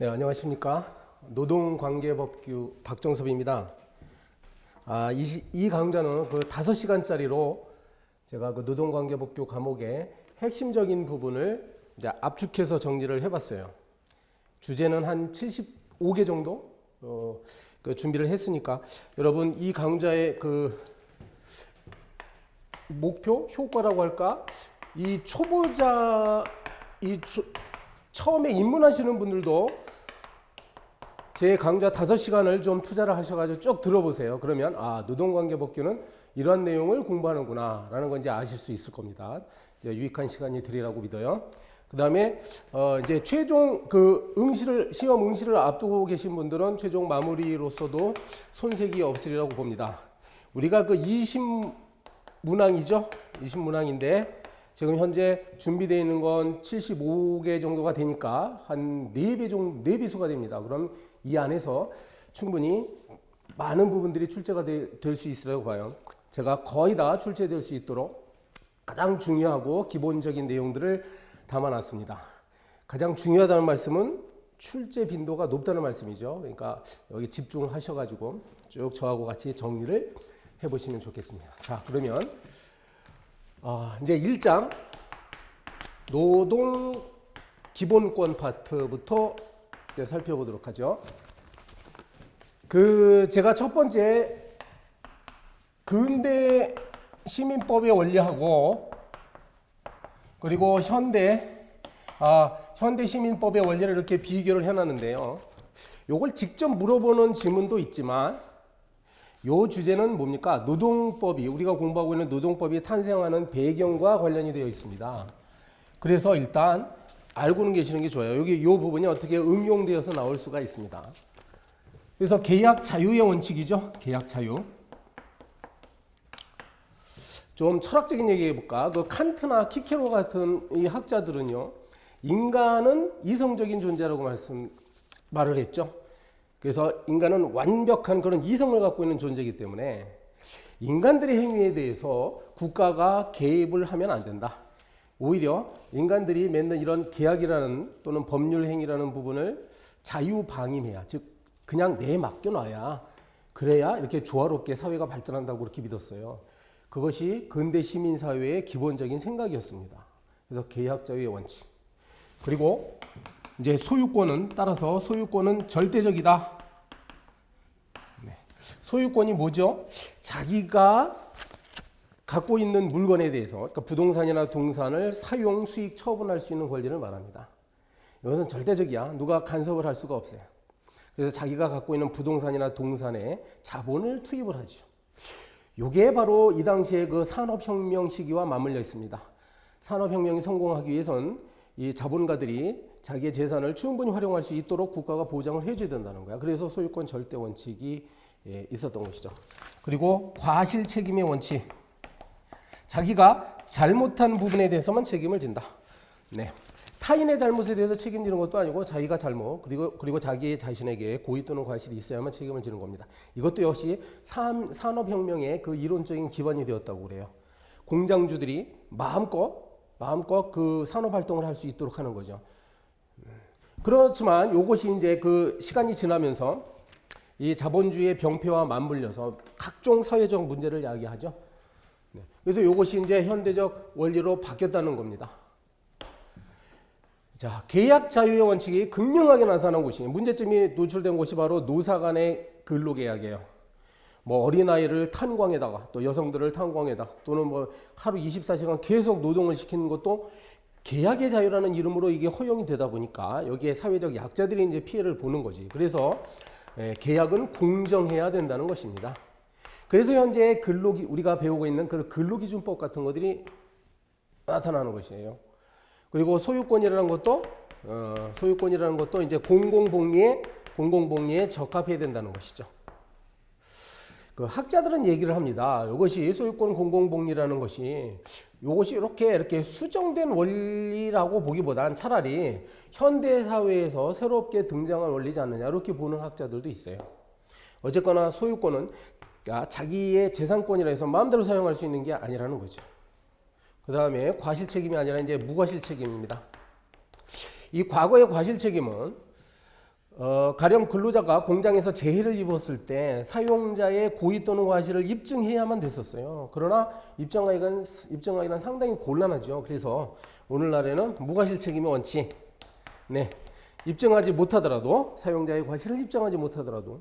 네, 안녕하십니까. 노동관계법규 박정섭입니다. 이 강좌는 그 5시간짜리로 제가 그 노동관계법규 과목의 핵심적인 부분을 이제 압축해서 정리를 해봤어요. 주제는 한 75개 정도 그 준비를 했으니까 여러분 이 강좌의 그 목표, 효과라고 할까? 이 초보자, 처음에 입문하시는 분들도 제 강좌 5시간을 좀 투자를 하셔가지고 쭉 들어보세요. 그러면 노동관계법규는 이러한 내용을 공부하는구나 라는 건 이제 아실 수 있을 겁니다. 이제 유익한 시간이 되리라고 믿어요. 그 다음에 이제 최종 그 시험 응시를 앞두고 계신 분들은 최종 마무리로서도 손색이 없으리라고 봅니다. 우리가 그 20문항이죠. 20문항인데 지금 현재 준비되어 있는 건 75개 정도가 되니까 한 4배 정도, 4배수가 됩니다. 그럼 이 안에서 충분히 많은 부분들이 출제가 될 수 있으라고 봐요. 제가 거의 다 출제될 수 있도록 가장 중요하고 기본적인 내용들을 담아놨습니다. 가장 중요하다는 말씀은 출제 빈도가 높다는 말씀이죠. 그러니까 여기 집중하셔가지고 쭉 저하고 같이 정리를 해보시면 좋겠습니다. 자, 그러면 이제 1장 노동 기본권 파트부터 살펴보도록 하죠. 제가 첫 번째 근대 시민법의 원리하고 그리고 현대 시민법의 원리를 이렇게 비교를 해놨는데요. 요걸 직접 물어보는 질문도 있지만 요 주제는 뭡니까? 노동법이, 우리가 공부하고 있는 노동법이 탄생하는 배경과 관련이 되어 있습니다. 그래서 일단 알고는 계시는 게 좋아요. 여기 요 부분이 어떻게 응용되어서 나올 수가 있습니다. 그래서 계약 자유의 원칙이죠. 계약 자유. 좀 철학적인 얘기 해볼까? 그 칸트나 키케로 같은 이 학자들은요, 인간은 이성적인 존재라고 말을 했죠. 그래서 인간은 완벽한 그런 이성을 갖고 있는 존재이기 때문에 인간들의 행위에 대해서 국가가 개입을 하면 안 된다. 오히려 인간들이 맺는 이런 계약이라는 또는 법률 행위라는 부분을 자유방임해야, 즉 그냥 맡겨놔야 그래야 이렇게 조화롭게 사회가 발전한다고 그렇게 믿었어요. 그것이 근대 시민사회의 기본적인 생각이었습니다. 그래서 계약자유의 원칙. 그리고 이제 따라서 소유권은 절대적이다. 소유권이 뭐죠? 자기가 갖고 있는 물건에 대해서, 그러니까 부동산이나 동산을 사용, 수익, 처분할 수 있는 권리를 말합니다. 이것은 절대적이야. 누가 간섭을 할 수가 없어요. 그래서 자기가 갖고 있는 부동산이나 동산에 자본을 투입을 하죠. 이게 바로 이 당시에 그 산업혁명 시기와 맞물려 있습니다. 산업혁명이 성공하기 위해선 이 자본가들이 자기의 재산을 충분히 활용할 수 있도록 국가가 보장을 해줘야 된다는 거야. 그래서 소유권 절대 원칙이 있었던 것이죠. 그리고 과실 책임의 원칙. 자기가 잘못한 부분에 대해서만 책임을 진다. 네. 타인의 잘못에 대해서 책임지는 것도 아니고 자기가 잘못 그리고 자기 자신에게 고의 또는 과실이 있어야만 책임을 지는 겁니다. 이것도 역시 산업혁명의 그 이론적인 기반이 되었다고 그래요. 공장주들이 마음껏 그 산업활동을 할 수 있도록 하는 거죠. 그렇지만 이것이 이제 그 시간이 지나면서 이 자본주의의 병폐와 맞물려서 각종 사회적 문제를 야기하죠. 그래서 이것이 이제 현대적 원리로 바뀌었다는 겁니다. 자, 계약 자유의 원칙이 극명하게 나타난 곳이, 문제점이 노출된 곳이 바로 노사 간의 근로계약이에요. 뭐 어린아이를 탄광에다가 또 여성들을 탄광에다 또는 뭐 하루 24시간 계속 노동을 시키는 것도 계약의 자유라는 이름으로 이게 허용이 되다 보니까 여기에 사회적 약자들이 이제 피해를 보는 거지. 그래서 계약은 공정해야 된다는 것입니다. 그래서 현재 우리가 배우고 있는 그 근로기준법 같은 것들이 나타나는 것이에요. 그리고 소유권이라는 것도 이제 공공복리에 적합해야 된다는 것이죠. 그 학자들은 얘기를 합니다. 이것이 소유권 공공복리라는 것이 이것이 이렇게 수정된 원리라고 보기보단 차라리 현대 사회에서 새롭게 등장한 원리지 않느냐 이렇게 보는 학자들도 있어요. 어쨌거나 소유권은 자기의 재산권이라 해서 마음대로 사용할 수 있는 게 아니라는 거죠. 그 다음에 과실책임이 아니라 이제 무과실책임입니다. 이 과거의 과실책임은 가령 근로자가 공장에서 재해를 입었을 때 사용자의 고의 또는 과실을 입증해야만 됐었어요. 그러나 입증하기는 상당히 곤란하죠. 그래서 오늘날에는 무과실 책임의 원칙, 네, 입증하지 못하더라도 사용자의 과실을 입증하지 못하더라도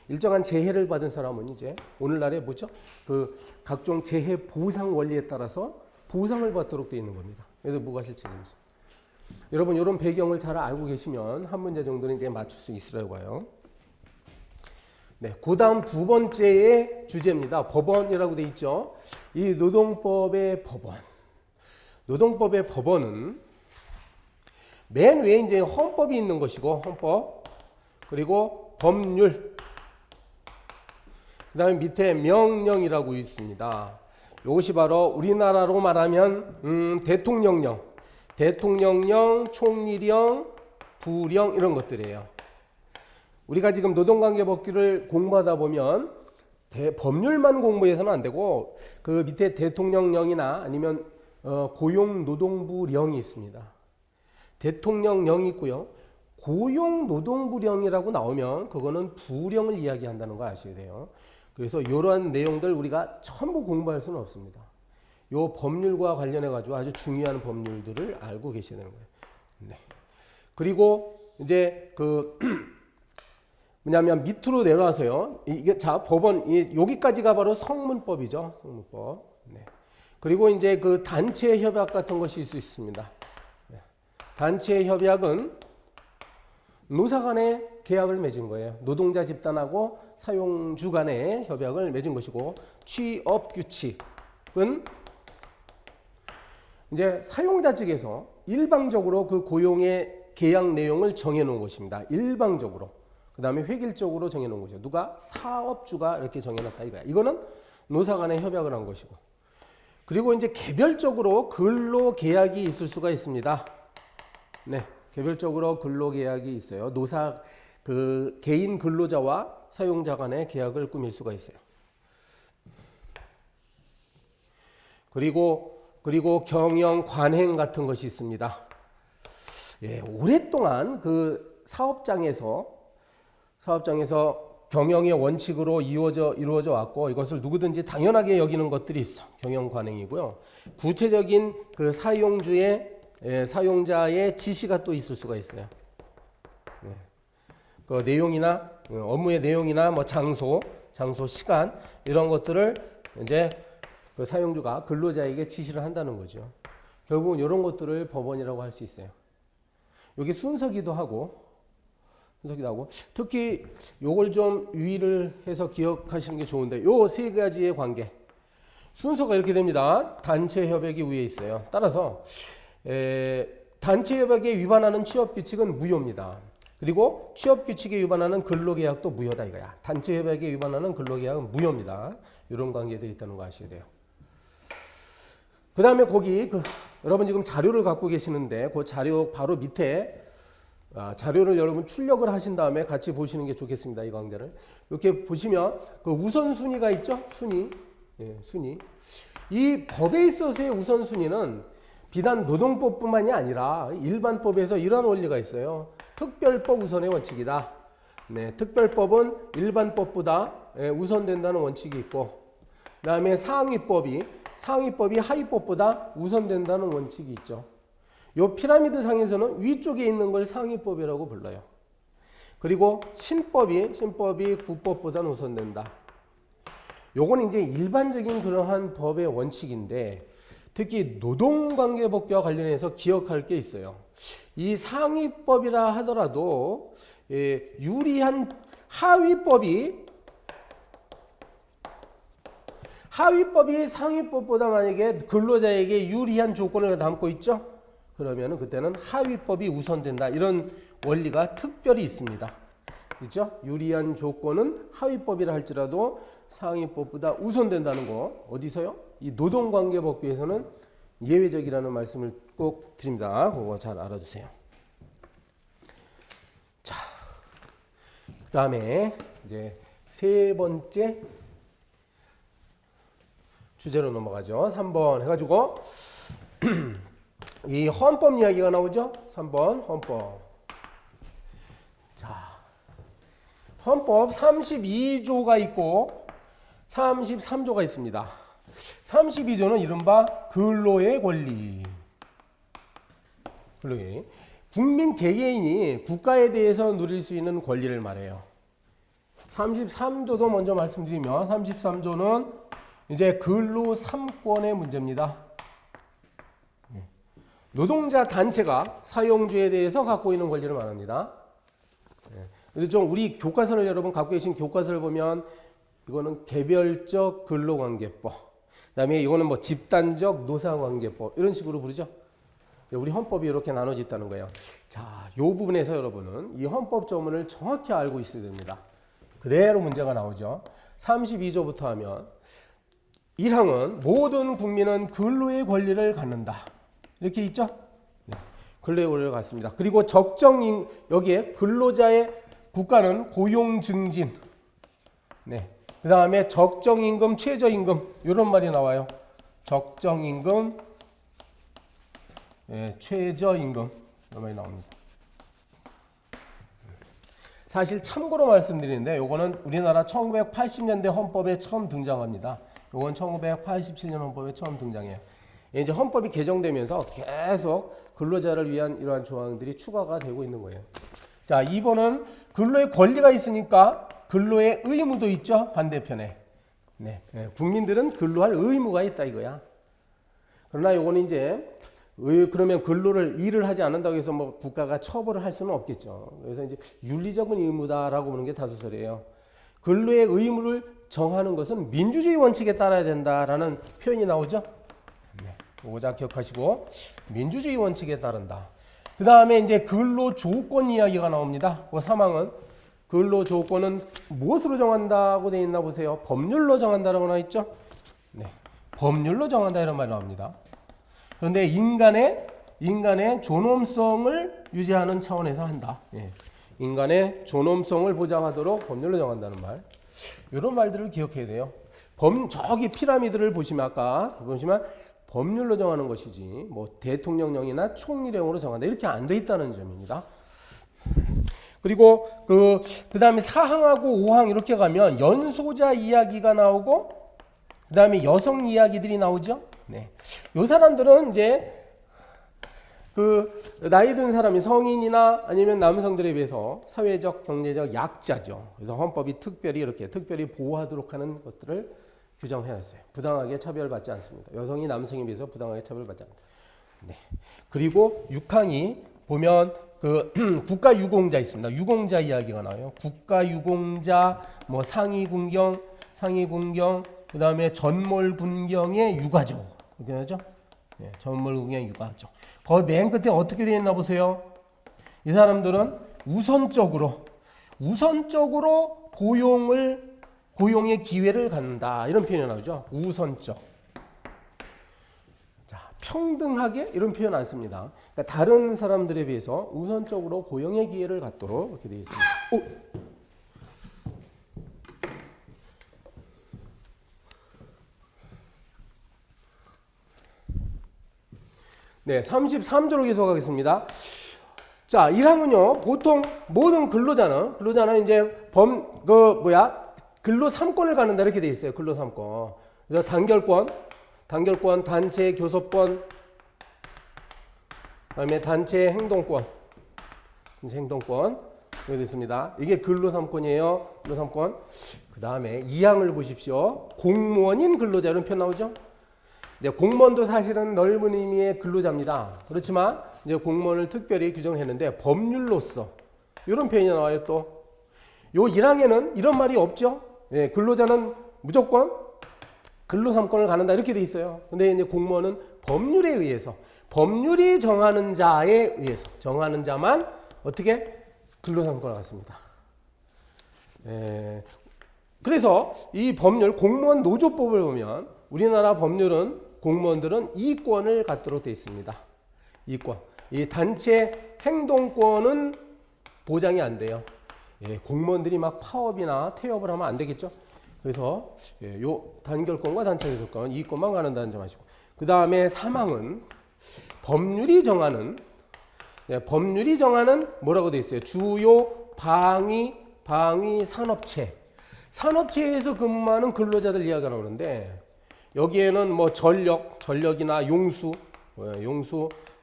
일정한 재해를 받은 사람은 이제 오늘날에 뭐죠? 그 각종 재해 보상 원리에 따라서 보상을 받도록 되어 있는 겁니다. 그래서 무과실 책임이죠. 여러분 이런 배경을 잘 알고 계시면 한 문제 정도는 이제 맞출 수 있으라고 봐요. 네, 그다음 두 번째의 주제입니다. 법원이라고 돼 있죠. 이 노동법의 법원. 노동법의 법원은 맨 위에 이제 헌법이 있는 것이고 헌법 그리고 법률 그다음에 밑에 명령이라고 있습니다. 이것이 바로 우리나라로 말하면 대통령령, 총리령, 부령 이런 것들이에요. 우리가 지금 노동관계법규를 공부하다 보면 법률만 공부해서는 안 되고 그 밑에 대통령령이나 아니면 고용노동부령이 있습니다. 대통령령이 있고요. 고용노동부령이라고 나오면 그거는 부령을 이야기한다는 거 아셔야 돼요. 그래서 이러한 내용들 우리가 전부 공부할 수는 없습니다. 요 법률과 관련해 가지고 아주 중요한 법률들을 알고 계셔야 되는 거예요. 네. 그리고 이제 그 뭐냐면 밑으로 내려와서요. 이게 자 법원 여기까지가 바로 성문법이죠. 성문법. 네. 그리고 이제 그 단체 협약 같은 것이 있을 수 있습니다. 네. 단체 협약은 노사 간의 계약을 맺은 거예요. 노동자 집단하고 사용주 간의 협약을 맺은 것이고 취업 규칙은 이제 사용자 측에서 일방적으로 그 고용의 계약 내용을 정해 놓은 것입니다. 일방적으로. 그다음에 획일적으로 정해 놓은 거죠. 누가? 사업주가 이렇게 정해 놨다 이거야. 이거는 노사 간의 협약을 한 것이고. 그리고 이제 개별적으로 근로 계약이 있을 수가 있습니다. 네. 개별적으로 근로 계약이 있어요. 노사 그 개인 근로자와 사용자 간의 계약을 꾸밀 수가 있어요. 그리고 경영 관행 같은 것이 있습니다. 예, 오랫동안 그 사업장에서 경영의 원칙으로 이루어져 왔고 이것을 누구든지 당연하게 여기는 것들이 있어. 경영 관행이고요. 구체적인 그 사용자의 지시가 또 있을 수가 있어요. 네. 그 내용이나 업무의 내용이나 뭐 장소, 시간 이런 것들을 이제 그 사용주가 근로자에게 지시를 한다는 거죠. 결국은 이런 것들을 법원이라고 할 수 있어요. 여기 순서기도 하고 특히 요걸 좀 유의를 해서 기억하시는 게 좋은데 요 세 가지의 관계 순서가 이렇게 됩니다. 단체 협약이 위에 있어요. 따라서 단체 협약에 위반하는 취업 규칙은 무효입니다. 그리고 취업 규칙에 위반하는 근로계약도 무효다 이거야. 단체 협약에 위반하는 근로계약은 무효입니다. 이런 관계들이 있다는 거 아셔야 돼요. 그 다음에 거기 여러분 지금 자료를 갖고 계시는데 그 자료 바로 밑에 자료를 여러분 출력을 하신 다음에 같이 보시는 게 좋겠습니다. 이 강좌를 이렇게 보시면 그 우선순위가 있죠. 순위. 이 법에 있어서의 우선순위는 비단 노동법뿐만이 아니라 일반법에서 이러한 원리가 있어요. 특별법 우선의 원칙이다. 네, 특별법은 일반법보다 우선된다는 원칙이 있고 그 다음에 상위법이 하위법보다 우선된다는 원칙이 있죠. 요 피라미드 상에서는 위쪽에 있는 걸 상위법이라고 불러요. 그리고 신법이 구법보다는 우선된다. 요건 이제 일반적인 그러한 법의 원칙인데 특히 노동관계법규와 관련해서 기억할 게 있어요. 이 상위법이라 하더라도 유리한 하위법이 상위법보다 만약에 근로자에게 유리한 조건을 담고 있죠. 그러면 그때는 하위법이 우선된다. 이런 원리가 특별히 있습니다. 있죠? 유리한 조건은 하위법이라 할지라도 상위법보다 우선된다는 거 어디서요? 이 노동관계법규에서는 예외적이라는 말씀을 꼭 드립니다. 그거 잘 알아두세요. 자, 그 다음에 이제 세 번째 주제로 넘어가죠. 3번 해가지고 이 헌법 이야기가 나오죠. 3번 헌법. 자, 헌법 32조가 있고 33조가 있습니다. 32조는 이른바 근로의 권리. 국민 개개인이 국가에 대해서 누릴 수 있는 권리를 말해요. 33조도 먼저 말씀드리면 33조는 이제 근로 3권의 문제입니다. 노동자 단체가 사용주에 대해서 갖고 있는 권리를 말합니다. 그래서 좀 우리 교과서를 여러분 갖고 계신 교과서를 보면 이거는 개별적 근로관계법, 그다음에 이거는 뭐 집단적 노사관계법 이런 식으로 부르죠. 우리 헌법이 이렇게 나눠져 있다는 거예요. 자, 이 부분에서 여러분은 이 헌법 조문을 정확히 알고 있어야 됩니다. 그대로 문제가 나오죠. 32조부터 하면 1항은 모든 국민은 근로의 권리를 갖는다. 이렇게 있죠? 네. 근로의 권리를 갖습니다. 그리고 여기에 근로자의 국가는 고용 증진. 네. 그 다음에 적정임금, 최저임금 이런 말이 나와요. 적정임금, 네, 최저임금 이런 말이 나옵니다. 사실 참고로 말씀드리는데 요거는 우리나라 1980년대 헌법에 처음 등장합니다. 요건 1987년 헌법에 처음 등장해요. 이제 헌법이 개정되면서 계속 근로자를 위한 이러한 조항들이 추가가 되고 있는 거예요. 자, 2번은 근로의 권리가 있으니까 근로의 의무도 있죠. 반대편에. 네. 국민들은 근로할 의무가 있다 이거야. 그러나 요거는 이제 그러면 일을 하지 않는다고 해서 뭐 국가가 처벌을 할 수는 없겠죠. 그래서 이제 윤리적인 의무다라고 보는 게 다수설이에요. 근로의 의무를 정하는 것은 민주주의 원칙에 따라야 된다라는 표현이 나오죠. 네, 그거 잘 기억하시고 민주주의 원칙에 따른다. 그 다음에 이제 근로 조건 이야기가 나옵니다. 그 3항은 근로 조건은 무엇으로 정한다고 되어 있나 보세요. 법률로 정한다라고 나와 있죠. 네, 법률로 정한다 이런 말이 나옵니다. 그런데 인간의 존엄성을 유지하는 차원에서 한다. 예. 인간의 존엄성을 보장하도록 법률로 정한다는 말. 이런 말들을 기억해야 돼요. 저기 피라미드를 보시면 아까 보시면 법률로 정하는 것이지 뭐 대통령령이나 총리령으로 정한다 이렇게 안 돼 있다는 점입니다. 그리고 그 다음에 4항하고 5항 이렇게 가면 연소자 이야기가 나오고 그 다음에 여성 이야기들이 나오죠. 네. 요 사람들은 이제 나이 든 사람이 성인이나 아니면 남성들에 비해서 사회적, 경제적 약자죠. 그래서 헌법이 특별히 보호하도록 하는 것들을 규정해놨어요. 부당하게 차별받지 않습니다. 여성이 남성에 비해서 부당하게 차별받지 않는다. 네. 그리고 6항이 보면 국가 유공자 있습니다. 유공자 이야기가 나와요. 국가 유공자, 뭐 상위 군경, 그 다음에 전몰군경의 유가족. 이렇게 하죠? 네, 전몰군경의 유가족. 거기 맨 끝에 어떻게 되어 있나 보세요. 이 사람들은 우선적으로 고용의 기회를 갖는다. 이런 표현이 나오죠. 우선적. 자, 평등하게 이런 표현 안 씁니다. 그러니까 다른 사람들에 비해서 우선적으로 고용의 기회를 갖도록 이렇게 되어 있습니다. 네, 33조로 계속하겠습니다. 자, 1항은요, 보통 모든 근로자는 이제 근로 3권을 갖는다 이렇게 돼 있어요. 근로 3권. 그래서 단결권, 단체 교섭권, 그다음에 단체 행동권, 이렇게 됐습니다. 이게 근로 3권이에요. 근로 3권. 그다음에 2항을 보십시오. 공무원인 근로자 이런 표현 나오죠? 네, 공무원도 사실은 넓은 의미의 근로자입니다. 그렇지만 이제 공무원을 특별히 규정했는데 법률로서 이런 표현이 나와요. 또 요 1항에는 이런 말이 없죠. 네, 근로자는 무조건 근로 3권을 갖는다 이렇게 돼 있어요. 근데 이제 공무원은 법률에 의해서 법률이 정하는 자에 의해서 정하는 자만 어떻게 근로 3권을 갖습니다. 그래서 이 법률 공무원 노조법을 보면 우리나라 법률은 공무원들은 이권을 갖도록 되어 있습니다. 이권. 이 단체 행동권은 보장이 안 돼요. 공무원들이 막 파업이나 태업을 하면 안 되겠죠. 그래서 요 단결권과 단체 교섭권 이권만 가는다는 점 아시고. 그 다음에 3항은 법률이 정하는 뭐라고 되어 있어요. 주요 방위 방위 산업체. 산업체에서 근무하는 근로자들 이야기가 나오는데 여기에는 뭐 전력이나 용수,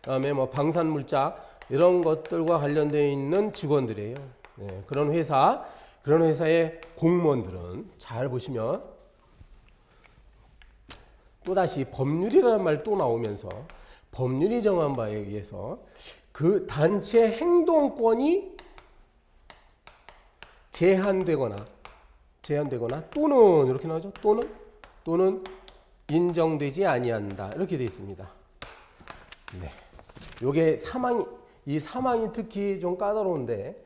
그다음에 뭐 방산물자 이런 것들과 관련되어 있는 직원들이에요. 네, 그런 회사의 공무원들은 잘 보시면 또다시 법률이라는 말 또 나오면서 법률이 정한 바에 의해서 그 단체 행동권이 제한되거나 또는 이렇게 나오죠. 또는 인정되지 아니한다. 이렇게 되어 있습니다. 네. 요게 이 사망이 특히 좀 까다로운데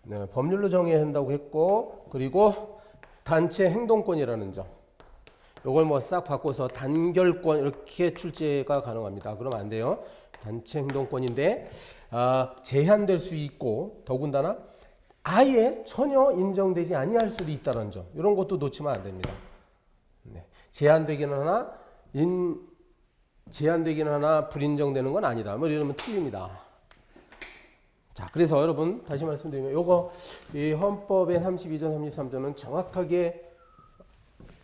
네, 법률로 정해야 한다고 했고 그리고 단체 행동권이라는 점. 요걸 뭐 싹 바꿔서 단결권 이렇게 출제가 가능합니다. 그러면 안 돼요. 단체 행동권인데 제한될 수 있고 더군다나 아예 전혀 인정되지 아니할 수도 있다는 점. 이런 것도 놓치면 안 됩니다. 네. 제한되기는 하나 불인정되는 건 아니다. 뭐 이러면 틀립니다. 자, 그래서 여러분 다시 말씀드리면 요거 이 헌법의 32조, 33조는 정확하게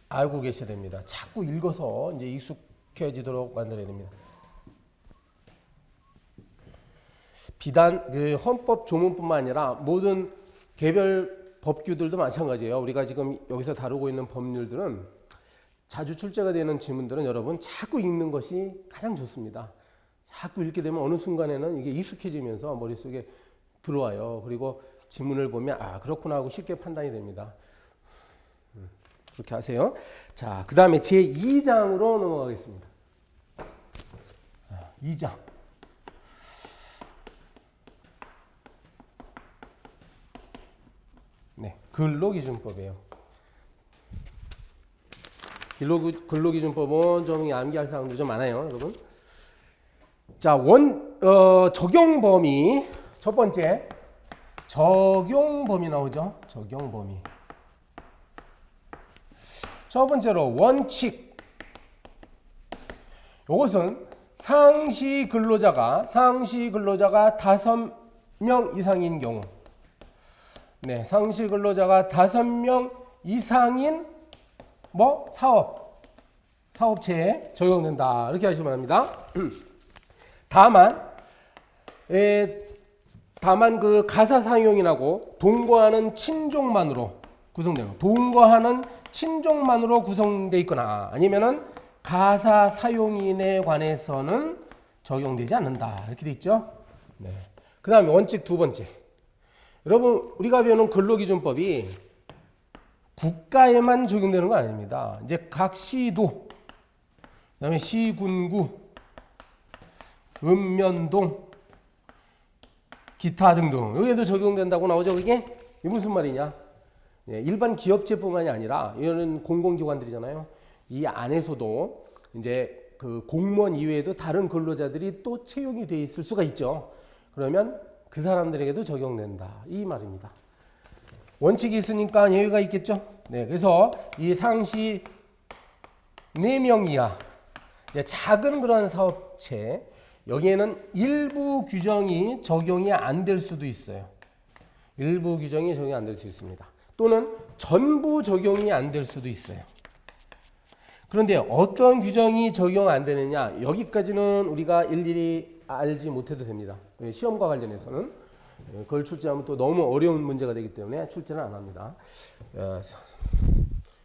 알고 계셔야 됩니다. 자꾸 읽어서 이제 익숙해지도록 만들어야 됩니다. 비단 그 헌법 조문뿐만 아니라 모든 개별 법규들도 마찬가지예요. 우리가 지금 여기서 다루고 있는 법률들은 자주 출제가 되는 지문들은 여러분 자꾸 읽는 것이 가장 좋습니다. 자꾸 읽게 되면 어느 순간에는 이게 익숙해지면서 머릿속에 들어와요. 그리고 지문을 보면 그렇구나 하고 쉽게 판단이 됩니다. 그렇게 하세요. 자, 그 다음에 제2장으로 넘어가겠습니다. 2장. 네, 근로기준법이에요. 근로기준법은 좀 암기할 사항도 좀 많아요, 여러분. 자, 적용 범위. 첫 번째, 적용 범위 나오죠? 적용 범위. 첫 번째로 원칙. 이것은 상시 근로자가 5명 이상인 경우. 네, 상시 근로자가 5명 이상인 사업체에 적용된다. 이렇게 하시면 합니다. 다만 그 가사 사용인하고 동거하는 친족만으로 구성되는 구성되어 있거나 아니면은 가사 사용인에 관해서는 적용되지 않는다. 이렇게 돼 있죠. 네. 그다음에 원칙 두 번째. 여러분 우리가 배우는 근로기준법이 국가에만 적용되는 건 아닙니다. 이제 각 시도, 그다음에 시군구, 읍면동, 기타 등등 여기에도 적용된다고 나오죠. 이게 무슨 말이냐? 네, 일반 기업체뿐만이 아니라 이런 공공기관들이잖아요. 이 안에서도 이제 그 공무원 이외에도 다른 근로자들이 또 채용이 돼 있을 수가 있죠. 그러면 그 사람들에게도 적용된다 이 말입니다. 원칙이 있으니까 예외가 있겠죠. 네, 그래서 이 상시 4명 이하 작은 그런 사업체 여기에는 일부 규정이 적용이 안 될 수도 있어요. 일부 규정이 적용이 안 될 수 있습니다. 또는 전부 적용이 안 될 수도 있어요. 그런데 어떤 규정이 적용 안 되느냐 여기까지는 우리가 일일이 알지 못해도 됩니다. 시험과 관련해서는 그걸 출제하면 또 너무 어려운 문제가 되기 때문에 출제는 안 합니다.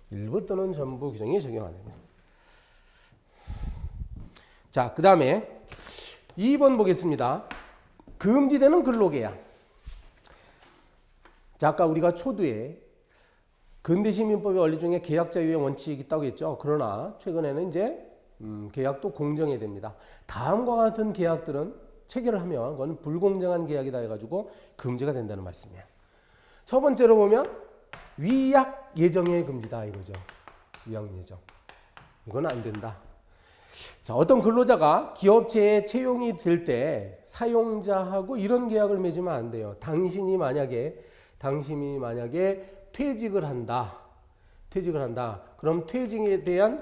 일부 또는 전부 규정이 적용 안 됩니다. 자, 그 다음에 2번 보겠습니다. 금지되는 근로계약. 자, 아까 우리가 초두에 근대시민법의 원리 중에 계약 자유의 원칙이 있다고 했죠. 그러나 최근에는 이제 계약도 공정해야 됩니다. 다음과 같은 계약들은 체결을 하면 그건 불공정한 계약이다 해가지고 금지가 된다는 말씀이에요. 첫 번째로 보면 위약 예정의 금지다 이거죠. 위약 예정. 이건 안 된다. 자, 어떤 근로자가 기업체에 채용이 될 때 사용자하고 이런 계약을 맺으면 안 돼요. 당신이 만약에 퇴직을 한다. 그럼 퇴직에 대한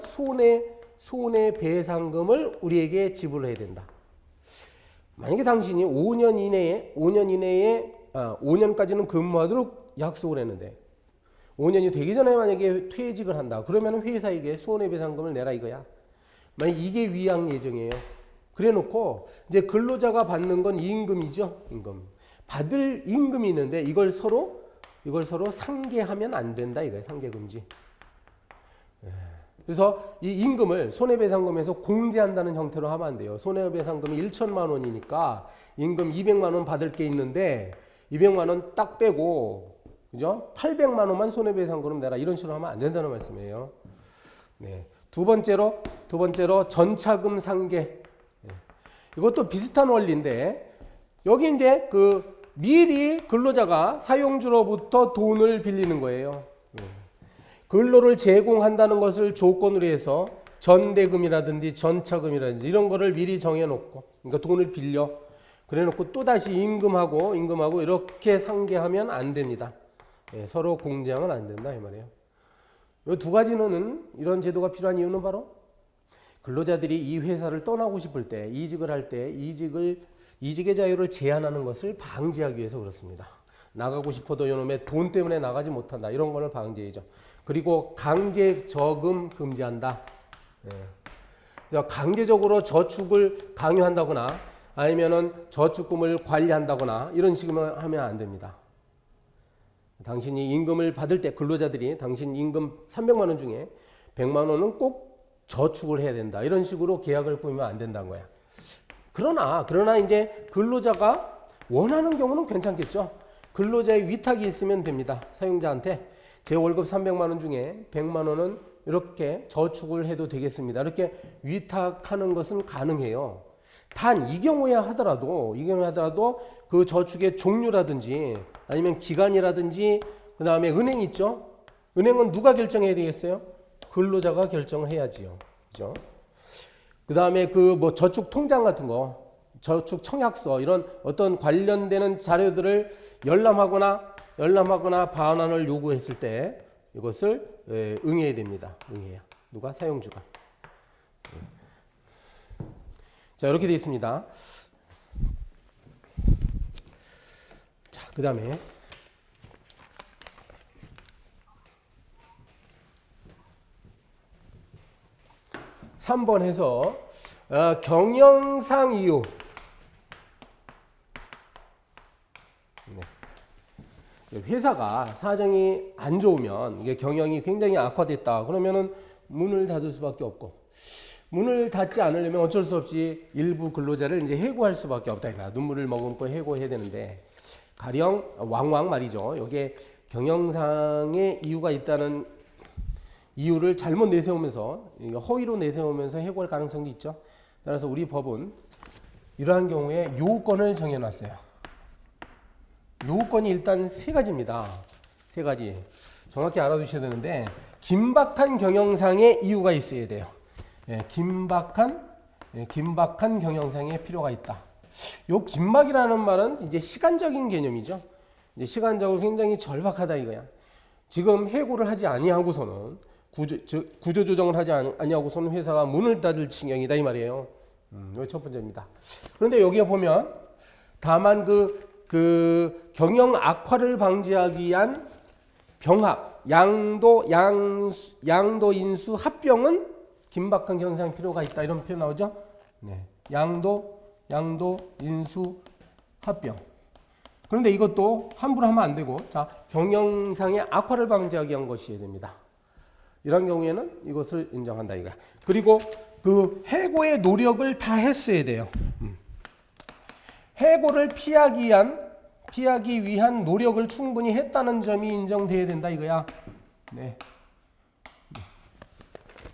손해배상금을 우리에게 지불해야 된다. 만약에 당신이 5년 이내에 5년까지는 근무하도록 약속을 했는데 5년이 되기 전에 만약에 퇴직을 한다. 그러면 회사에게 손해배상금을 내라 이거야. 만약 이게 위약 예정이에요. 그래 놓고 이제 근로자가 받는 건 임금이죠. 임금. 받을 임금이 있는데 이걸 서로 상계하면 안 된다 이거예요. 상계 금지. 그래서 이 임금을 손해배상금에서 공제한다는 형태로 하면 안 돼요. 손해배상금이 1천만 원이니까 임금 200만 원 받을 게 있는데 200만 원 딱 빼고 그죠? 800만 원만 손해배상금 내라 이런 식으로 하면 안 된다는 말씀이에요. 네. 두 번째로 전차금 상계. 네. 이것도 비슷한 원리인데 여기 이제 그 미리 근로자가 사용주로부터 돈을 빌리는 거예요. 네. 근로를 제공한다는 것을 조건으로 해서 전대금이라든지 전차금이라든지 이런 거를 미리 정해놓고 그러니까 돈을 빌려 그래놓고 또 다시 임금하고 이렇게 상계하면 안 됩니다. 예, 서로 공제하면 안 된다 이 말이에요. 이 두 가지는 이런 제도가 필요한 이유는 바로 근로자들이 이 회사를 떠나고 싶을 때 이직을 할 때 이직의 자유를 제한하는 것을 방지하기 위해서 그렇습니다. 나가고 싶어도 이놈의 돈 때문에 나가지 못한다 이런 거를 방지해야죠. 그리고 강제 저금 금지한다. 예. 강제적으로 저축을 강요한다거나 아니면은 저축금을 관리한다거나 이런 식으로 하면 안 됩니다. 당신이 임금을 받을 때 근로자들이 당신 임금 300만 원 중에 100만 원은 꼭 저축을 해야 된다. 이런 식으로 계약을 꾸미면 안 된다는 거야. 그러나 이제 근로자가 원하는 경우는 괜찮겠죠. 근로자의 위탁이 있으면 됩니다. 사용자한테 제 월급 300만 원 중에 100만 원은 이렇게 저축을 해도 되겠습니다. 이렇게 위탁하는 것은 가능해요. 단 이 경우에 하더라도 그 저축의 종류라든지 아니면 기간이라든지 그 다음에 은행 있죠. 은행은 누가 결정해야 되겠어요? 근로자가 결정을 해야지요. 그죠? 그 다음에 그 뭐 저축 통장 같은 거, 저축 청약서 이런 어떤 관련되는 자료들을 열람하거나 반환을 요구했을 때 이것을 응해야 됩니다. 응해야. 누가? 사용주가. 자, 이렇게 되어 있습니다. 자, 그 다음에 3번 해서 경영상 이유. 네. 회사가 사정이 안 좋으면 이게 경영이 굉장히 악화됐다. 그러면은 문을 닫을 수밖에 없고 문을 닫지 않으려면 어쩔 수 없이 일부 근로자를 이제 해고할 수밖에 없다. 이거야. 눈물을 머금고 해고해야 되는데 가령 왕왕 말이죠. 여기에 경영상의 이유가 있다는 이유를 잘못 내세우면서 허위로 내세우면서 해고할 가능성도 있죠. 따라서 우리 법은 이러한 경우에 요건을 정해놨어요. 요건이 일단 세 가지입니다. 세 가지. 정확히 알아두셔야 되는데 긴박한 경영상의 이유가 있어야 돼요. 긴박한 경영상의 필요가 있다. 요 긴박이라는 말은 이제 시간적인 개념이죠. 이제 시간적으로 굉장히 절박하다 이거야. 지금 해고를 하지 아니하고서는 구조 조정을 하지 아니하고서는 회사가 문을 닫을 지경이다 이 말이에요. 이게 첫 번째입니다. 그런데 여기에 보면 다만 그 경영 악화를 방지하기 위한 병합, 양도 인수 합병은 긴박한 경영상 필요가 있다 이런 표현 나오죠. 네. 양도 인수 합병. 그런데 이것도 함부로 하면 안 되고 자 경영상의 악화를 방지하기 위한 것이어야 됩니다. 이런 경우에는 이것을 인정한다 이거야. 그리고 그 해고의 노력을 다 했어야 돼요. 해고를 피하기 위한 노력을 충분히 했다는 점이 인정돼야 된다 이거야. 네.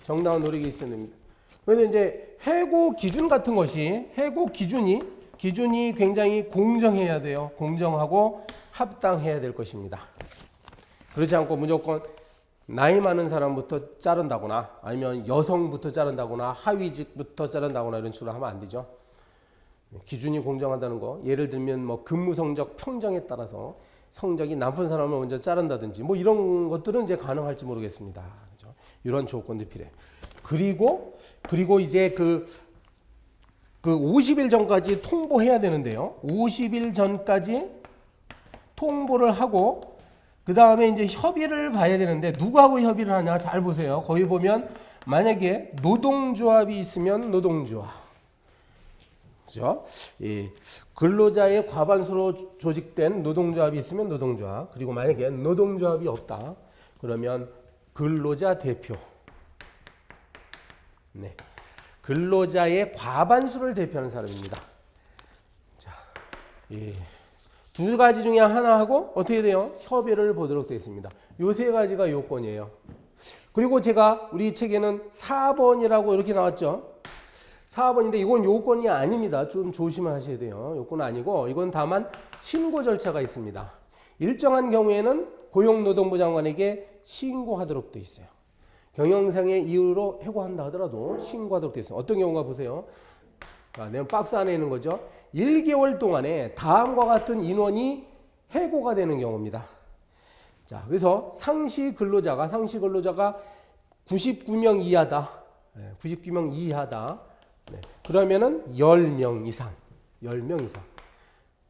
정당한 노력이 있어야 됩니다. 그런데 이제 해고 기준 같은 것이 해고 기준이 굉장히 공정해야 돼요. 공정하고 합당해야 될 것입니다. 그렇지 않고 무조건 나이 많은 사람부터 자른다거나 아니면 여성부터 자른다거나 하위직부터 자른다거나 이런 식으로 하면 안 되죠. 기준이 공정하다는 거 예를 들면 뭐 근무 성적 평정에 따라서 성적이 나쁜 사람을 먼저 자른다든지 뭐 이런 것들은 이제 가능할지 모르겠습니다. 그렇죠? 이런 조건들이 필요해. 그리고 이제 그 50일 전까지 통보해야 되는데요. 50일 전까지 통보를 하고 그 다음에 이제 협의를 봐야 되는데 누구하고 협의를 하냐 잘 보세요. 거기 보면 만약에 노동조합이 있으면 노동조합, 그죠? 이 근로자의 과반수로 조직된 노동조합이 있으면 노동조합, 그리고 만약에 노동조합이 없다 그러면 근로자 대표. 네, 근로자의 과반수를 대표하는 사람입니다. 자, 두 가지 중에 하나하고 어떻게 돼요? 협의를 보도록 되어 있습니다. 요 세 가지가 요건이에요. 그리고 제가 우리 책에는 4번이라고 이렇게 나왔죠. 4번인데 이건 요건이 아닙니다. 좀 조심하셔야 돼요. 요건 아니고 이건 다만 신고 절차가 있습니다. 일정한 경우에는 고용노동부 장관에게 신고하도록 되어 있어요. 경영상의 이유로 해고한다 하더라도 신고하도록 되어 있어요. 어떤 경우가 보세요. 내가 박스 안에 있는 거죠. 1개월 동안에 다음과 같은 인원이 해고가 되는 경우입니다. 자, 그래서 상시 근로자가 99명 이하다. 99명 이하다. 그러면은 10명 이상. 10명 이상.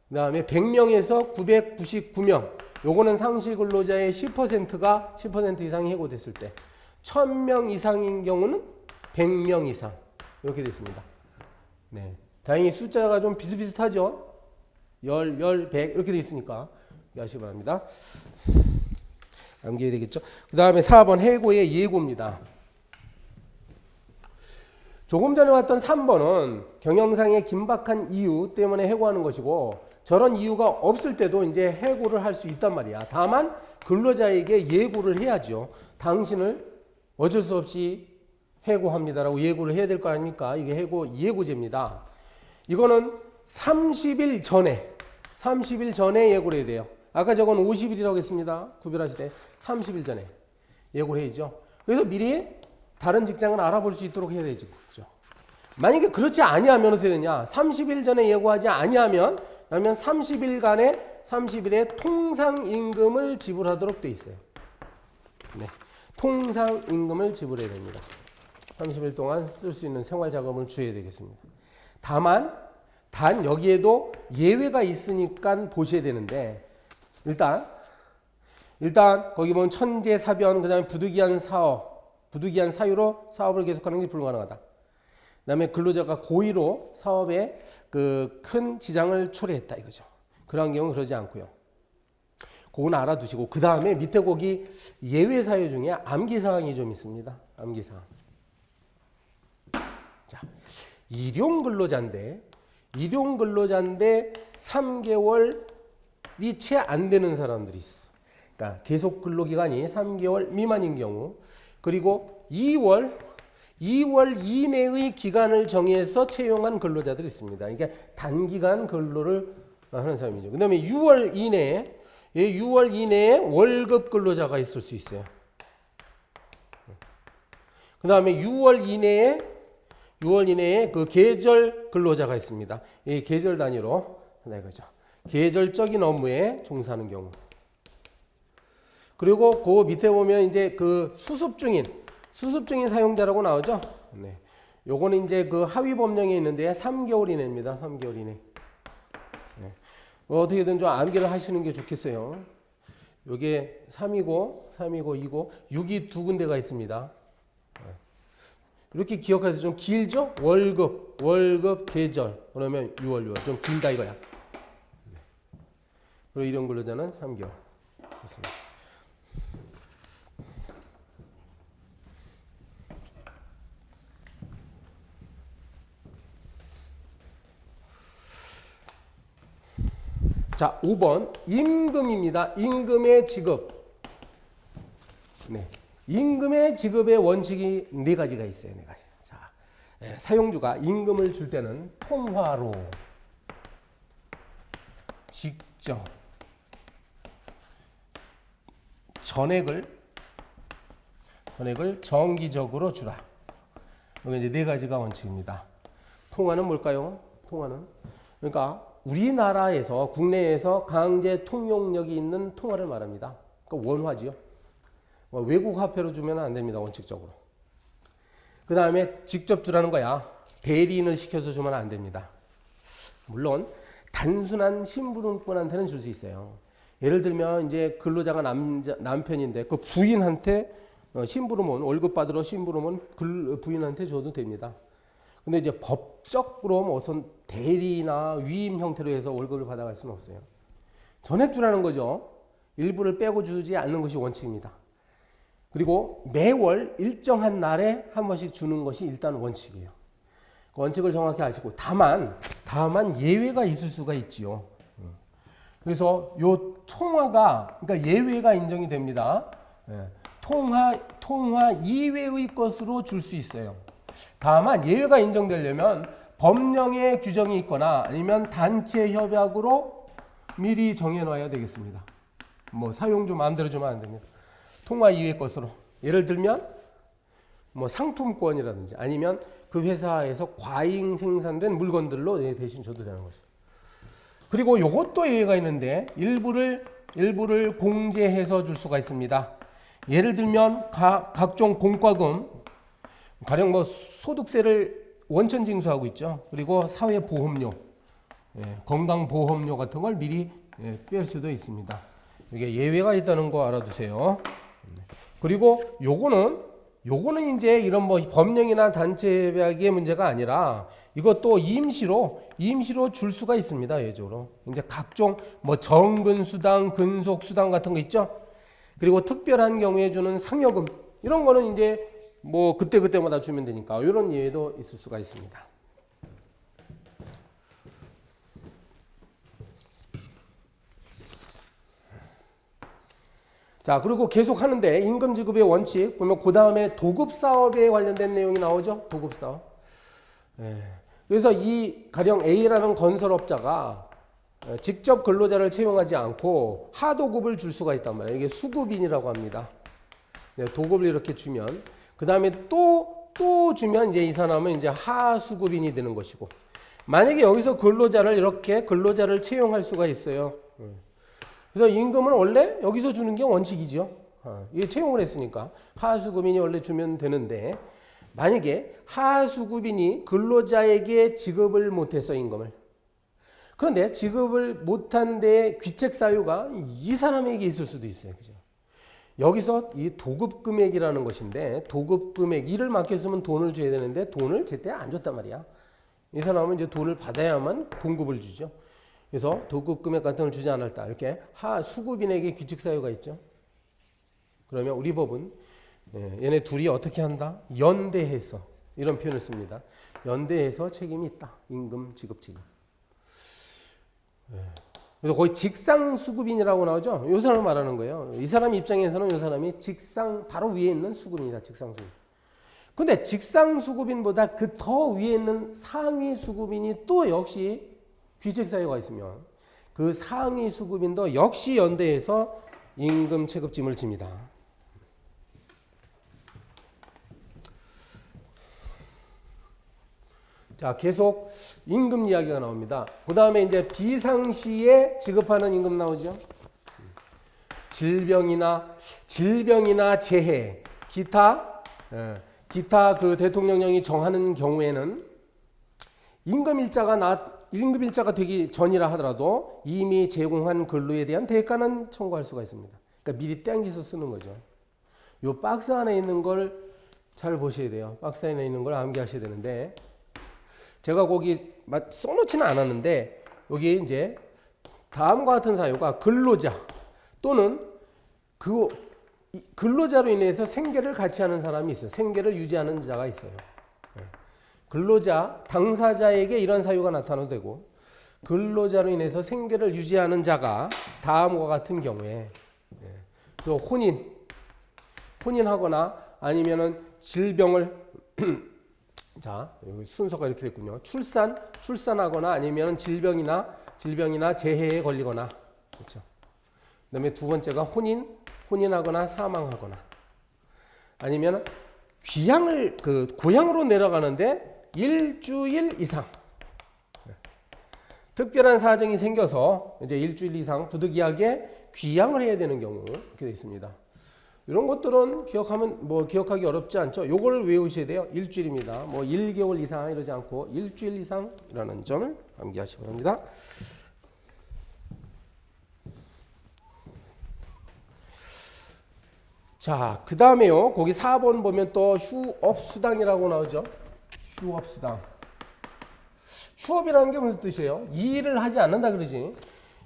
그다음에 100명에서 999명. 요거는 상시 근로자의 10%가 10% 이상이 해고됐을 때. 1000명 이상인 경우는 100명 이상. 이렇게 됐습니다. 네. 다행히 숫자가 좀 비슷비슷하죠. 100 이렇게 돼 있으니까 이해하시기 바랍니다. 암기해야 되겠죠. 그 다음에 4번 해고의 예고입니다. 조금 전에 왔던 3번은 경영상의 긴박한 이유 때문에 해고하는 것이고 저런 이유가 없을 때도 이제 해고를 할 수 있단 말이야. 다만 근로자에게 예고를 해야죠. 당신을 어쩔 수 없이 해고합니다라고 예고를 해야 될 거 아닙니까? 이게 해고 예고제입니다. 이거는 30일 전에 예고를 해야 돼요. 아까 저건 50일이라고 했습니다. 구별하실 때 30일 전에 예고를 해야죠. 그래서 미리 다른 직장을 알아볼 수 있도록 해야 되죠. 만약에 그렇지 아니하면 어떻게 되냐? 30일 전에 예고하지 아니하면 그러면 30일에 통상임금을 지불하도록 돼 있어요. 네, 통상임금을 지불해야 됩니다. 30일 동안 쓸 수 있는 생활자금을 줘야 되겠습니다. 단 여기에도 예외가 있으니까 보셔야 되는데 일단 거기 보면 천재사변 그다음에 부득이한 사유로 사업을 계속하는 게 불가능하다. 그다음에 근로자가 고의로 사업에 큰 지장을 초래했다 이거죠. 그런 경우는 그러지 않고요. 그건 알아두시고 그 다음에 밑에 거기 예외 사유 중에 암기사항이 좀 있습니다. 암기사항. 자, 일용 근로자인데 3개월이 채 안 되는 사람들이 있어. 그러니까 계속 근로기간이 3개월 미만인 경우 그리고 2월 이내의 기간을 정해서 채용한 근로자들이 있습니다. 그러니까 단기간 근로를 하는 사람이죠. 그 다음에 6월 이내에 월급 근로자가 있을 수 있어요. 그 다음에 6월 이내에 그 계절 근로자가 있습니다. 이 계절 단위로 이거죠. 계절적인 업무에 종사하는 경우. 그리고 그 밑에 보면 이제 그 수습 중인 사용자라고 나오죠. 네. 요거는 이제 그 하위 법령에 있는데 3개월 이내입니다. 3개월 이내. 네. 어떻게든 좀 암기를 하시는 게 좋겠어요. 요게 3이고 2고 6이 두 군데가 있습니다. 이렇게 기억해서 좀 길죠? 월급 계절 그러면 6월 좀 길다 이거야. 그리고 일용 근로자는 3개월 있습니다. 자, 5번 임금입니다. 임금의 지급. 네. 임금의 지급의 원칙이 네 가지가 있어요. 네 가지. 자, 사용주가 임금을 줄 때는 통화로 직접 전액을 정기적으로 주라. 이게 이제 네 가지가 원칙입니다. 통화는 뭘까요? 통화는 그러니까 우리나라에서 국내에서 강제 통용력이 있는 통화를 말합니다. 그러니까 원화지요. 외국 화폐로 주면 안 됩니다. 원칙적으로. 그 다음에 직접 주라는 거야. 대리인을 시켜서 주면 안 됩니다. 물론 단순한 심부름꾼한테는 줄 수 있어요. 예를 들면 이제 근로자가 남편인데 그 부인한테 심부름은 월급 받으러 심부름은 부인한테 줘도 됩니다. 근데 이제 법적으로 무슨 대리나 위임 형태로 해서 월급을 받아갈 수는 없어요. 전액주라는 거죠. 일부를 빼고 주지 않는 것이 원칙입니다. 그리고 매월 일정한 날에 한 번씩 주는 것이 일단 원칙이에요. 그 원칙을 정확히 아시고 다만 예외가 있을 수가 있지요. 그래서 요 통화가 그러니까 예외가 인정이 됩니다. 통화 이외의 것으로 줄 수 있어요. 다만 예외가 인정되려면 법령에 규정이 있거나 아니면 단체 협약으로 미리 정해놔야 되겠습니다. 뭐 사용주 마음대로 주면 안 됩니다. 통화 이외의 것으로 예를 들면 뭐 상품권이라든지 아니면 그 회사에서 과잉 생산된 물건들로 대신 줘도 되는 거죠. 그리고 요것도 예외가 있는데 일부를 공제해서 줄 수가 있습니다. 예를 들면 각종 공과금 가령 뭐 소득세를 원천 징수하고 있죠. 그리고 사회보험료, 건강보험료 같은 걸 미리 뺄 수도 있습니다. 이게 예외가 있다는 거 알아두세요. 그리고 요거는 이제 이런 뭐 법령이나 단체 협약의 문제가 아니라 이것도 임시로 줄 수가 있습니다. 예외적으로. 이제 각종 뭐 정근수당, 근속수당 같은 거 있죠. 그리고 특별한 경우에 주는 상여금 이런 거는 이제 뭐 그때마다 주면 되니까 이런 예외도 있을 수가 있습니다. 자, 그리고 계속 하는데 임금 지급의 원칙 보면 그 다음에 도급 사업에 관련된 내용이 나오죠. 도급 사업. 그래서 이 가령 A라는 건설업자가 직접 근로자를 채용하지 않고 하도급을 줄 수가 있단 말이에요. 이게 수급인이라고 합니다. 도급을 이렇게 주면 그 다음에 또 주면 이제 이 사람은 이제 하수급인이 되는 것이고 만약에 여기서 근로자를 채용할 수가 있어요. 그래서 임금은 원래 여기서 주는 게 원칙이죠. 이게 채용을 했으니까 하수급인이 원래 주면 되는데 만약에 하수급인이 근로자에게 지급을 못했어 임금을. 그런데 지급을 못한 데에 귀책 사유가 이 사람에게 있을 수도 있어요. 그죠? 여기서 이 도급 금액이라는 것인데 도급 금액 일을 맡겼으면 돈을 줘야 되는데 돈을 제때 안 줬단 말이야. 이 사람은 이제 돈을 받아야만 봉급을 주죠. 그래서 도급 금액 같은 걸 주지 않았다. 이렇게 수급인에게 규칙 사유가 있죠. 그러면 우리 법은 얘네 둘이 어떻게 한다? 연대해서 이런 표현을 씁니다. 연대해서 책임이 있다. 임금 지급 책임. 그래서 거의 직상 수급인이라고 나오죠. 이 사람을 말하는 거예요. 이 사람 입장에서는 이 사람이 직상 바로 위에 있는 수급인이다. 직상 수급인. 근데 직상 수급인보다 그 더 위에 있는 상위 수급인이 또 역시 귀책 사유가 있으면 그 상위 수급인도 역시 연대해서 임금 체급짐을 집니다. 자, 계속 임금 이야기가 나옵니다. 그 다음에 이제 비상시에 지급하는 임금 나오죠. 질병이나 재해, 기타 그 대통령령이 정하는 경우에는 임금일자가 되기 전이라 하더라도 이미 제공한 근로에 대한 대가는 청구할 수가 있습니다. 그러니까 미리 땡겨서 쓰는 거죠. 요 박스 안에 있는 걸 잘 보셔야 돼요. 박스 안에 있는 걸 암기하셔야 되는데 제가 거기 써놓지는 않았는데 여기 이제 다음과 같은 사유가 근로자 또는 그 근로자로 인해서 생계를 같이 하는 사람이 있어요. 생계를 유지하는 자가 있어요. 근로자, 당사자에게 이런 사유가 나타나도 되고 근로자로 인해서 생계를 유지하는 자가 다음과 같은 경우에 그래서 혼인하거나 아니면은 질병을 자, 여기 순서가 이렇게 됐군요. 출산하거나 아니면 질병이나 재해에 걸리거나 그렇죠. 그다음에 두 번째가 혼인하거나 사망하거나 아니면 고향으로 내려가는데 일주일 이상 특별한 사정이 생겨서 이제 일주일 이상 부득이하게 귀향을 해야 되는 경우 이렇게 되어 있습니다. 이런 것들은 기억하기 어렵지 않죠. 요거를 외우셔야 돼요. 일주일입니다. 뭐 1개월 이상 이러지 않고 일주일 이상이라는 점을 암기하시기 바랍니다. 자, 그 다음에요. 거기 4번 보면 또 휴업수당이라고 나오죠. 휴업수당. 휴업이라는 게 무슨 뜻이에요? 일을 하지 않는다 그러지.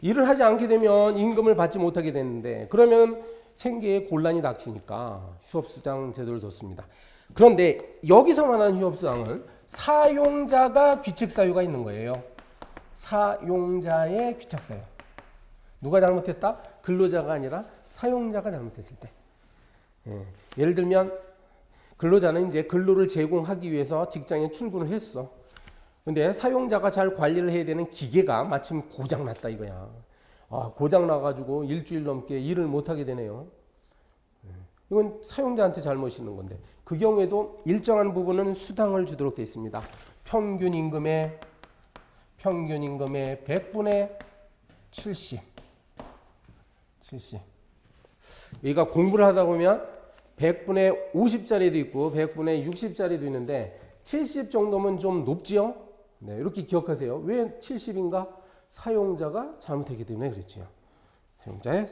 일을 하지 않게 되면 임금을 받지 못하게 되는데 그러면 생계에 곤란이 닥치니까 휴업수당 제도를 뒀습니다. 그런데 여기서 말하는 휴업수당은 사용자가 귀책사유가 있는 거예요. 사용자의 귀책사유. 누가 잘못했다? 근로자가 아니라 사용자가 잘못했을 때. 예를 들면 근로자는 이제 근로를 제공하기 위해서 직장에 출근을 했어. 근데 사용자가 잘 관리를 해야 되는 기계가 마침 고장 났다 이거야. 아, 고장 나가지고 일주일 넘게 일을 못 하게 되네요. 이건 사용자한테 잘못이 있는 건데 그 경우에도 일정한 부분은 수당을 주도록 되어 있습니다. 평균 임금의 100분의 70. 여기가 공부를 하다 보면 100분의 50짜리도 있고 100분의 60짜리도 있는데 70 정도면 좀 높지요? 네, 이렇게 기억하세요. 왜 70인가? 사용자가 잘못했기 때문에 그랬지요. 사용자의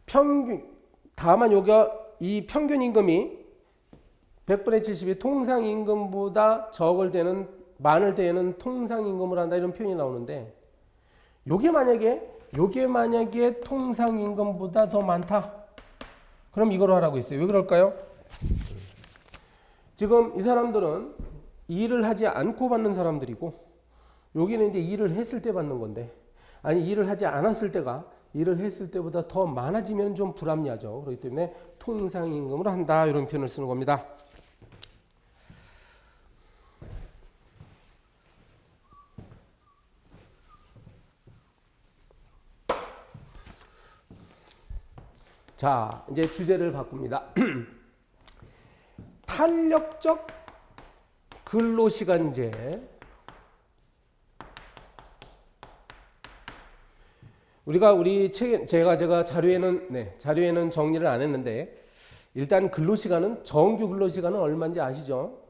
평균. 다만 여기가 이 평균 임금이 100분의 70이 통상 임금보다 적을 때는 많을 때에는 통상 임금을 한다 이런 표현이 나오는데 요게 만약에 통상 임금보다 더 많다. 그럼 이걸 하라고 했어요. 왜 그럴까요? 지금 이 사람들은 일을 하지 않고 받는 사람들이고 여기는 이제 일을 했을 때 받는 건데 아니 일을 하지 않았을 때가 일을 했을 때보다 더 많아지면 좀 불합리하죠. 그렇기 때문에 통상 임금으로 한다 이런 표현을 쓰는 겁니다. 자, 이제 주제를 바꿉니다. 탄력적 근로시간제. 우리 책 제가 자료에는 정리를 안 했는데 일단 근로시간은 정규 근로시간은 얼마인지 아시죠?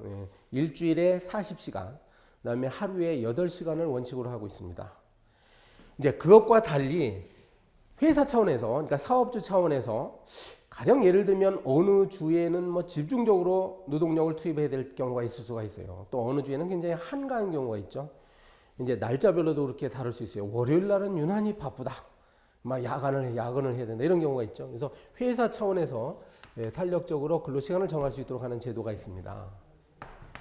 일주일에 40시간, 그다음에 하루에 8시간을 원칙으로 하고 있습니다. 이제 그것과 달리 회사 차원에서, 그러니까 사업주 차원에서 가령 예를 들면 어느 주에는 뭐 집중적으로 노동력을 투입해야 될 경우가 있을 수가 있어요. 또 어느 주에는 굉장히 한가한 경우가 있죠. 이제 날짜별로도 그렇게 다를 수 있어요. 월요일 날은 유난히 바쁘다. 막 야근을 해야 된다. 이런 경우가 있죠. 그래서 회사 차원에서 탄력적으로 근로시간을 정할 수 있도록 하는 제도가 있습니다.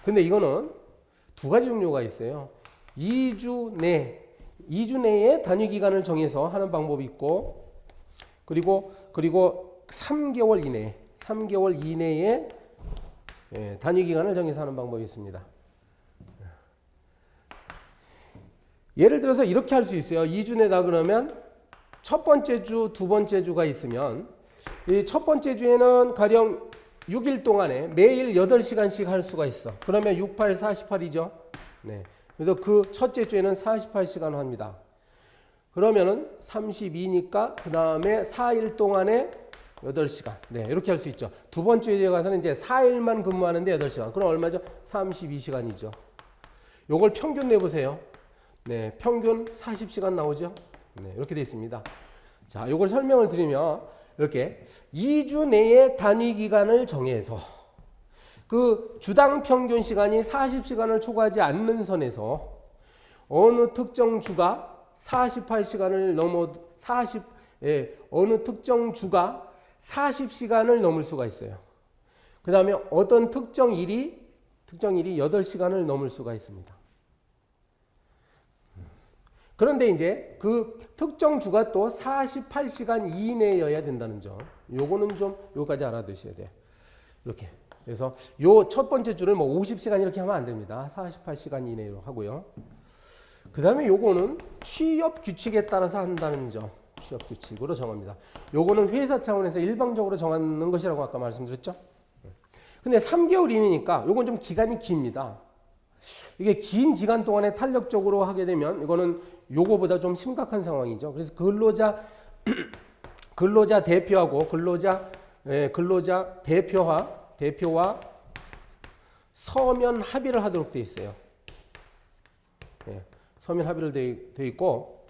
근데 이거는 두 가지 종류가 있어요. 2주 내에 단위 기간을 정해서 하는 방법이 있고 그리고 3개월 이내에 단위 기간을 정해서 하는 방법이 있습니다. 예를 들어서 이렇게 할 수 있어요. 2주 내다 그러면 첫 번째 주, 두 번째 주가 있으면 이 첫 번째 주에는 가령 6일 동안에 매일 8시간씩 할 수가 있어. 그러면 6, 8, 48이죠. 네. 그래서 그 첫째 주에는 48시간 합니다. 그러면은 32니까 그 다음에 4일 동안에 8시간. 네, 이렇게 할 수 있죠. 두 번째 주에 가서는 이제 4일만 근무하는데 8시간. 그럼 얼마죠? 32시간이죠. 요걸 평균 내보세요. 네, 평균 40시간 나오죠. 네, 이렇게 되어 있습니다. 자, 요걸 설명을 드리면 이렇게 2주 내에 단위 기간을 정해서 그 주당 평균 시간이 40시간을 초과하지 않는 선에서 어느 특정 주가 48시간을 어느 특정 주가 40시간을 넘을 수가 있어요. 그 다음에 어떤 특정 일이 8시간을 넘을 수가 있습니다. 그런데 이제 그 특정 주가 또 48시간 이내여야 된다는 점. 요거는 좀 요까지 알아두셔야 돼요. 이렇게. 그래서 요 첫 번째 주를 뭐 50시간 이렇게 하면 안 됩니다. 48시간 이내로 하고요. 그 다음에 요거는 취업 규칙에 따라서 한다는 점. 취업 규칙으로 정합니다. 요거는 회사 차원에서 일방적으로 정하는 것이라고 아까 말씀드렸죠. 근데 3개월 이내니까 요건 좀 기간이 깁니다. 이게 긴 기간 동안에 탄력적으로 하게 되면 이거는 요거보다 좀 심각한 상황이죠. 그래서 근로자 대표하고 근로자 대표와 서면 합의를 하도록 돼 있어요. 서면 합의를 돼 있고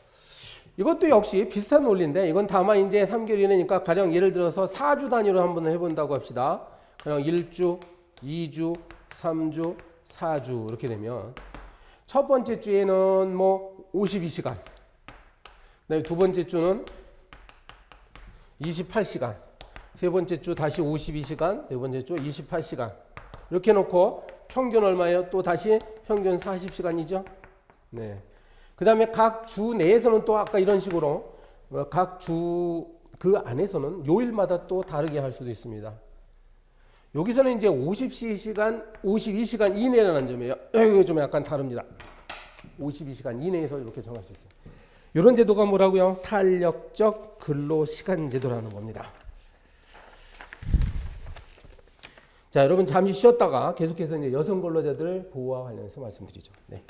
이것도 역시 비슷한 논리인데 이건 다만 이제 3개월 이내니까 가령 예를 들어서 4주 단위로 한번 해본다고 합시다. 가령 1주, 2주, 3주, 4주 이렇게 되면 첫 번째 주에는 뭐 52시간, 그다음에 두 번째 주는 28시간, 세 번째 주 다시 52시간, 네 번째 주 28시간 이렇게 놓고 평균 얼마예요? 또 다시 평균 40시간이죠. 네. 그 다음에 각 주 내에서는 또 아까 이런 식으로 각 주 그 안에서는 요일마다 또 다르게 할 수도 있습니다. 여기서는 이제 52시간 이내라는 점이에요. 이거 좀 약간 다릅니다. 52시간 이내에서 이렇게 정할 수 있어요. 이런 제도가 뭐라고요? 탄력적 근로시간 제도라는 겁니다. 자, 여러분 잠시 쉬었다가 계속해서 이제 여성 근로자들 보호와 관련해서 말씀드리죠. 네.